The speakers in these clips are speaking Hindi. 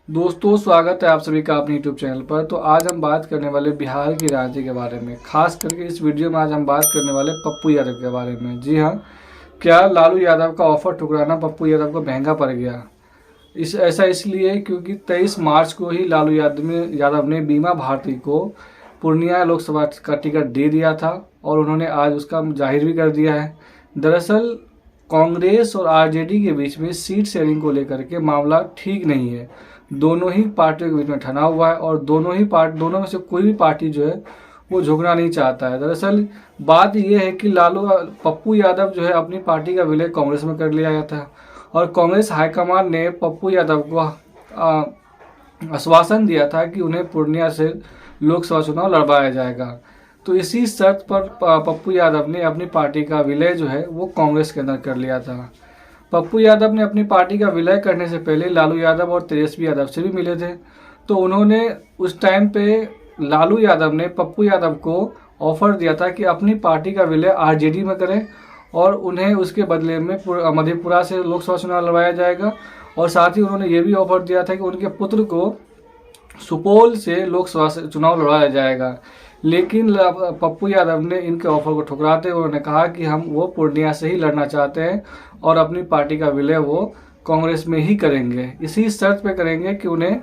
दोस्तों, स्वागत है आप सभी का अपने यूट्यूब चैनल पर। तो आज हम बात करने वाले बिहार की राजनीति के बारे में। खास करके इस वीडियो में आज हम बात करने वाले पप्पू यादव के बारे में। जी हाँ, क्या लालू यादव का ऑफर ठुकराना पप्पू यादव को महंगा पड़ गया? ऐसा इसलिए क्योंकि 23 मार्च को ही लालू यादव ने बीमा भारती को पूर्णिया लोकसभा का टिकट दे दिया था और उन्होंने आज उसका जाहिर भी कर दिया है। दरअसल कांग्रेस और आरजेडी के बीच में सीट शेयरिंग को लेकर के मामला ठीक नहीं है। दोनों ही पार्टियों के बीच में ठना हुआ है और दोनों में से कोई भी पार्टी जो है वो झुकना नहीं चाहता है। दरअसल बात यह है कि पप्पू यादव जो है अपनी पार्टी का विलय कांग्रेस में कर लिया गया था और कांग्रेस हाईकमान ने पप्पू यादव को आश्वासन दिया था कि उन्हें पूर्णिया से लोकसभा चुनाव लड़वाया जाएगा। तो इसी शर्त पर पप्पू यादव ने अपनी पार्टी का विलय जो है वो कांग्रेस के अंदर कर लिया था। पप्पू यादव ने अपनी पार्टी का विलय करने से पहले लालू यादव और तेजस्वी यादव से भी मिले थे। तो उन्होंने उस टाइम पे लालू यादव ने पप्पू यादव को ऑफर दिया था कि अपनी पार्टी का विलय आरजेडी में करें और उन्हें उसके बदले में मधेपुरा से लोकसभा चुनाव लड़वाया जाएगा। और साथ ही उन्होंने ये भी ऑफर दिया था कि उनके पुत्र को सुपौल से लोकसभा से चुनाव लड़वाया जाएगा। लेकिन पप्पू यादव ने इनके ऑफर को ठुकराते हुए उन्होंने कहा कि वो पूर्णिया से ही लड़ना चाहते हैं और अपनी पार्टी का विलय वो कांग्रेस में ही करेंगे। इसी शर्त पे करेंगे कि उन्हें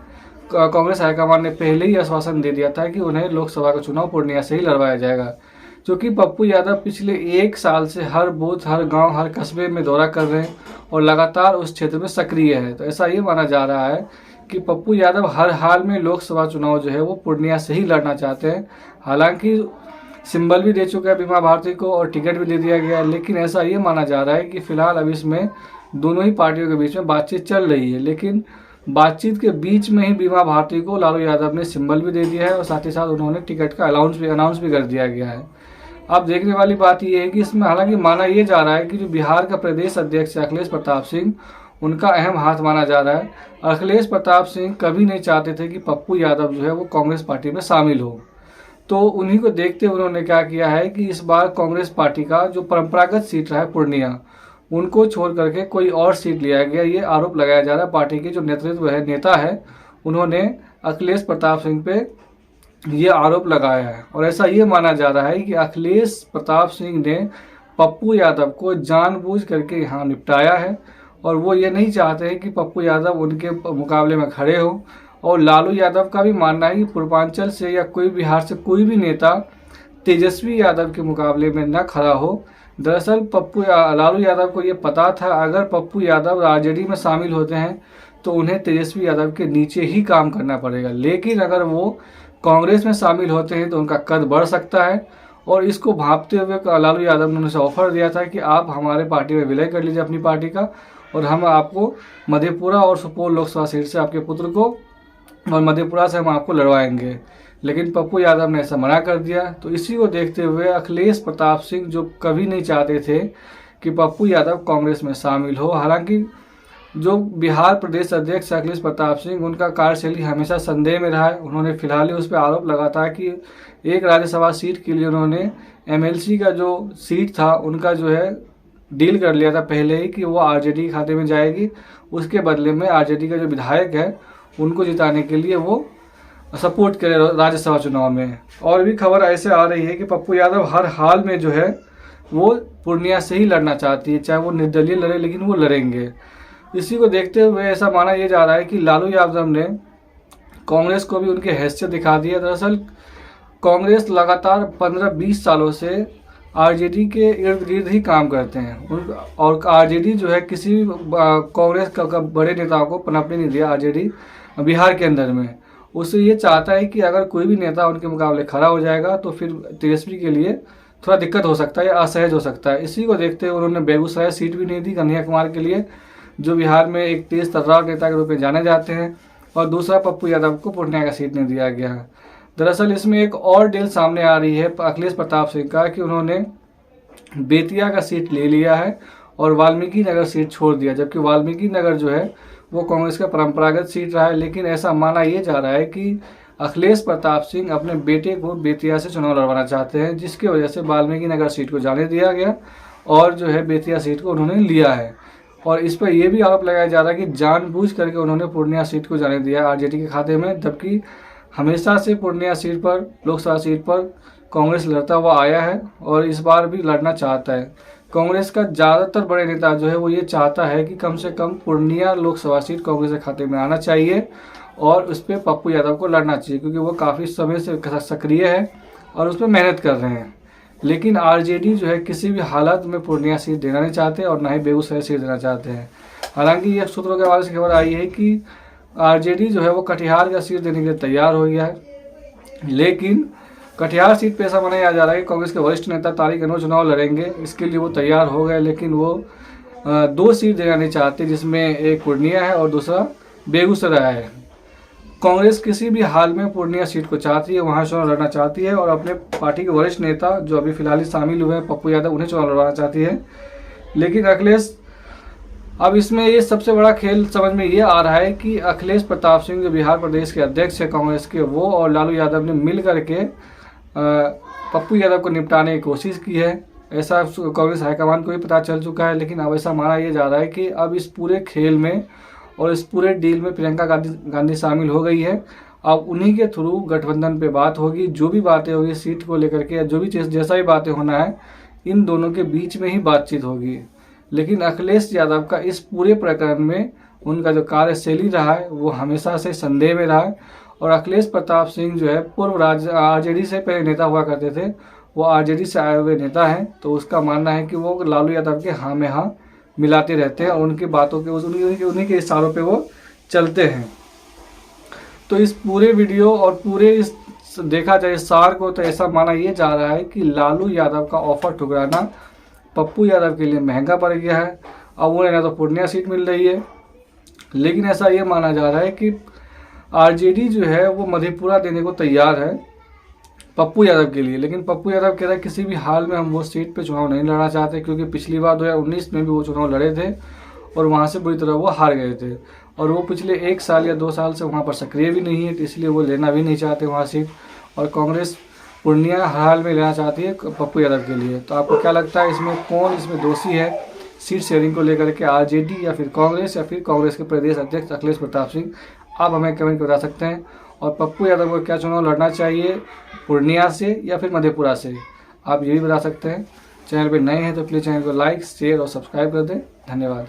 कांग्रेस हाईकमान ने पहले ही आश्वासन दे दिया था कि उन्हें लोकसभा का चुनाव पूर्णिया से ही लड़वाया जाएगा। क्योंकि पप्पू यादव पिछले 1 साल से हर बूथ, हर गांव, हर कस्बे में दौरा कर रहे हैं और लगातार उस क्षेत्र में सक्रिय है। तो ऐसा ये माना जा रहा है कि पप्पू यादव हर हाल में लोकसभा चुनाव जो है वो पूर्णिया से ही लड़ना चाहते हैं। हालांकि सिंबल भी दे चुका है बीमा भारती को और टिकट भी दे दिया गया है, लेकिन ऐसा ये माना जा रहा है कि फिलहाल अब इसमें दोनों ही पार्टियों के बीच में बातचीत चल रही है। लेकिन बातचीत के बीच में ही बीमा भारती को लालू यादव ने सिंबल भी दे दिया है और साथ ही साथ उन्होंने टिकट का अनाउंस भी कर दिया गया है। अब देखने वाली बात यह है कि इसमें हालांकि माना यह जा रहा है कि जो बिहार का प्रदेश अध्यक्ष अखिलेश प्रताप सिंह, उनका अहम हाथ माना जा रहा है। अखिलेश प्रताप सिंह कभी नहीं चाहते थे कि पप्पू यादव जो है वो कांग्रेस पार्टी में शामिल हो। तो उन्हीं को देखते हुए उन्होंने क्या किया है कि इस बार कांग्रेस पार्टी का जो परंपरागत सीट रहा है पूर्णिया, उनको छोड़ करके कोई और सीट लिया गया। ये आरोप लगाया जा रहा है। पार्टी के जो नेता है उन्होंने अखिलेश प्रताप सिंह पे ये आरोप लगाया है और ऐसा ये माना जा रहा है कि अखिलेश प्रताप सिंह ने पप्पू यादव को जानबूझ करके यहाँ निपटाया है और वो ये नहीं चाहते हैं कि पप्पू यादव उनके मुकाबले में खड़े हो। और लालू यादव का भी मानना है कि पूर्वांचल से या कोई बिहार से कोई भी नेता तेजस्वी यादव के मुकाबले में न खड़ा हो। दरअसल लालू यादव को ये पता था अगर पप्पू यादव आरजेडी में शामिल होते हैं तो उन्हें तेजस्वी यादव के नीचे ही काम करना पड़ेगा, लेकिन अगर वो कांग्रेस में शामिल होते हैं तो उनका कद बढ़ सकता है। और इसको भांपते हुए लालू यादव ने उनसे ऑफर दिया था कि आप हमारे पार्टी में विलय कर लीजिए अपनी पार्टी का और हम आपको मधेपुरा और सुपौल लोकसभा सीट से आपके पुत्र को और मधेपुरा से हम आपको लड़वाएंगे। लेकिन पप्पू यादव ने ऐसा मना कर दिया। तो इसी को देखते हुए अखिलेश प्रताप सिंह, जो कभी नहीं चाहते थे कि पप्पू यादव कांग्रेस में शामिल हो, हालांकि जो बिहार प्रदेश अध्यक्ष अखिलेश प्रताप सिंह, उनका कार्यशैली हमेशा संदेह में रहा है। उन्होंने फिलहाल ही उस पर आरोप लगा था कि एक राज्यसभा सीट के लिए उन्होंने एमएलसी का जो सीट था उनका जो है डील कर लिया था पहले ही कि वो आरजेडी खाते में जाएगी। उसके बदले में आरजेडी का जो विधायक है उनको जिताने के लिए वो सपोर्ट करे राज्यसभा चुनाव में। और भी खबर ऐसे आ रही है कि पप्पू यादव हर हाल में जो है वो पूर्णिया से ही लड़ना चाहती है, चाहे वो निर्दलीय लड़े, लेकिन वो लड़ेंगे। इसी को देखते हुए ऐसा माना यह जा रहा है कि लालू यादव ने कांग्रेस को भी उनकी हैसियत दिखा दी है। दरअसल कांग्रेस लगातार 15-20 सालों से आरजेडी के इर्द गिर्द ही काम करते हैं और आरजेडी जो है किसी भी कांग्रेस का बड़े नेताओं को पनपने नहीं दिया आरजेडी बिहार के अंदर में। उससे ये चाहता है कि अगर कोई भी नेता उनके मुकाबले खड़ा हो जाएगा तो फिर तेजस्वी के लिए थोड़ा दिक्कत हो सकता है या असहज हो सकता है। इसी को देखते हुए उन्होंने बेगूसराय सीट भी नहीं दी कन्हैया कुमार के लिए, जो बिहार में एक तेज तर्रार नेता के रूप में जाने जाते हैं, और दूसरा पप्पू यादव को पूर्णिया का सीट नहीं दिया गया है। दरअसल इसमें एक और डील सामने आ रही है अखिलेश प्रताप सिंह का कि उन्होंने बेतिया का सीट ले लिया है और वाल्मीकि नगर सीट छोड़ दिया, जबकि वाल्मीकि नगर जो है वो कांग्रेस का परंपरागत सीट रहा है। लेकिन ऐसा माना यह जा रहा है कि अखिलेश प्रताप सिंह अपने बेटे को बेतिया से चुनाव लड़वाना चाहते हैं, जिसकी वजह से वाल्मीकि नगर सीट को जाने दिया गया और जो है बेतिया सीट को उन्होंने लिया है। और इस पर यह भी आरोप लगाया जा रहा है कि जानबूझ करके उन्होंने पूर्णिया सीट को जाने दिया आरजेडी के खाते में, जबकि हमेशा से पूर्णिया सीट पर, लोकसभा सीट पर कांग्रेस लड़ता हुआ आया है और इस बार भी लड़ना चाहता है। कांग्रेस का ज़्यादातर बड़े नेता जो है वो ये चाहता है कि कम से कम पूर्णिया लोकसभा सीट कांग्रेस के खाते में आना चाहिए और उस पर पप्पू यादव को लड़ना चाहिए, क्योंकि वो काफ़ी समय से सक्रिय है और उस पर मेहनत कर रहे हैं। लेकिन आरजेडी जो है किसी भी हालत में पूर्णिया सीट देना नहीं चाहते और ना ही बेगूसराय सीट देना चाहते हैं। हालांकि ये सूत्रों के हवाले से खबर आई है कि आरजेडी जो है वो कटिहार का सीट देने के लिए तैयार हो गया है, लेकिन कटिहार सीट पे ऐसा माना जा रहा है कि कांग्रेस के वरिष्ठ नेता तारिक अनवर चुनाव लड़ेंगे, इसके लिए वो तैयार हो गए, लेकिन वो 2 सीट देना नहीं चाहते, जिसमें एक पूर्णिया है और दूसरा बेगूसराय है। कांग्रेस किसी भी हाल में पूर्णिया सीट को चाहती है, वहां चुनाव लड़ना चाहती है और अपने पार्टी के वरिष्ठ नेता जो अभी फिलहाल ही शामिल हुए हैं पप्पू यादव, उन्हें चुनाव लड़वाना चाहती है। लेकिन अखिलेश, अब इसमें ये सबसे बड़ा खेल समझ में ये आ रहा है कि अखिलेश प्रताप सिंह जो बिहार प्रदेश के अध्यक्ष है कांग्रेस के, वो और लालू यादव ने मिल करके पप्पू यादव को निपटाने की कोशिश की है। ऐसा कांग्रेस हाईकमान को भी पता चल चुका है, लेकिन अब ऐसा माना यह जा रहा है कि अब इस पूरे खेल में और इस पूरे डील में प्रियंका गांधी शामिल हो गई है। अब उन्हीं के थ्रू गठबंधन पे बात होगी, जो भी बातें होगी सीट को लेकर के या जो भी चीज़ जैसा भी बातें होना है, इन दोनों के बीच में ही बातचीत होगी। लेकिन अखिलेश यादव का इस पूरे प्रकरण में उनका जो कार्यशैली रहा है वो हमेशा से संदेह में रहा है और अखिलेश प्रताप सिंह जो है पूर्व आरजेडी से पहले नेता हुआ करते थे, वो आरजेडी से आए हुए नेता हैं, तो उसका मानना है कि वो लालू यादव के हाँ में हाँ मिलाते रहते हैं और उनकी बातों के उन्हीं के इशारों पे वो चलते हैं। तो इस पूरे वीडियो और पूरे इस देखा जाए सार को, तो ऐसा माना ये जा रहा है कि लालू यादव का ऑफर ठुकराना पप्पू यादव के लिए महंगा पड़ गया है। अब उन्हें ना तो पूर्णिया सीट मिल रही है, लेकिन ऐसा ये माना जा रहा है कि आरजेडी जो है वो मधेपुरा देने को तैयार है पप्पू यादव के लिए। लेकिन पप्पू यादव कह रहा है किसी भी हाल में हम वो सीट पे चुनाव नहीं लड़ना चाहते, क्योंकि पिछली बार 2019 में भी वो चुनाव लड़े थे और वहाँ से बुरी तरह वो हार गए थे और वो पिछले 1 साल या 2 साल से वहाँ पर सक्रिय भी नहीं है, तो इसलिए वो लेना भी नहीं चाहते वहाँ सीट। और कांग्रेस पूर्णिया हर हाल में लेना चाहती है पप्पू यादव के लिए। तो आपको क्या लगता है इसमें कौन इसमें दोषी है सीट शेयरिंग को लेकर के, आरजेडी या फिर कांग्रेस के प्रदेश अध्यक्ष अखिलेश प्रताप सिंह? आप हमें कमेंट कर बता सकते हैं। और पप्पू यादव को क्या चुनाव लड़ना चाहिए, पूर्णिया से या फिर मधेपुरा से, आप ये भी बता सकते हैं। चैनल पर नए हैं तो प्लीज़ चैनल को लाइक, शेयर और सब्सक्राइब कर दें। धन्यवाद।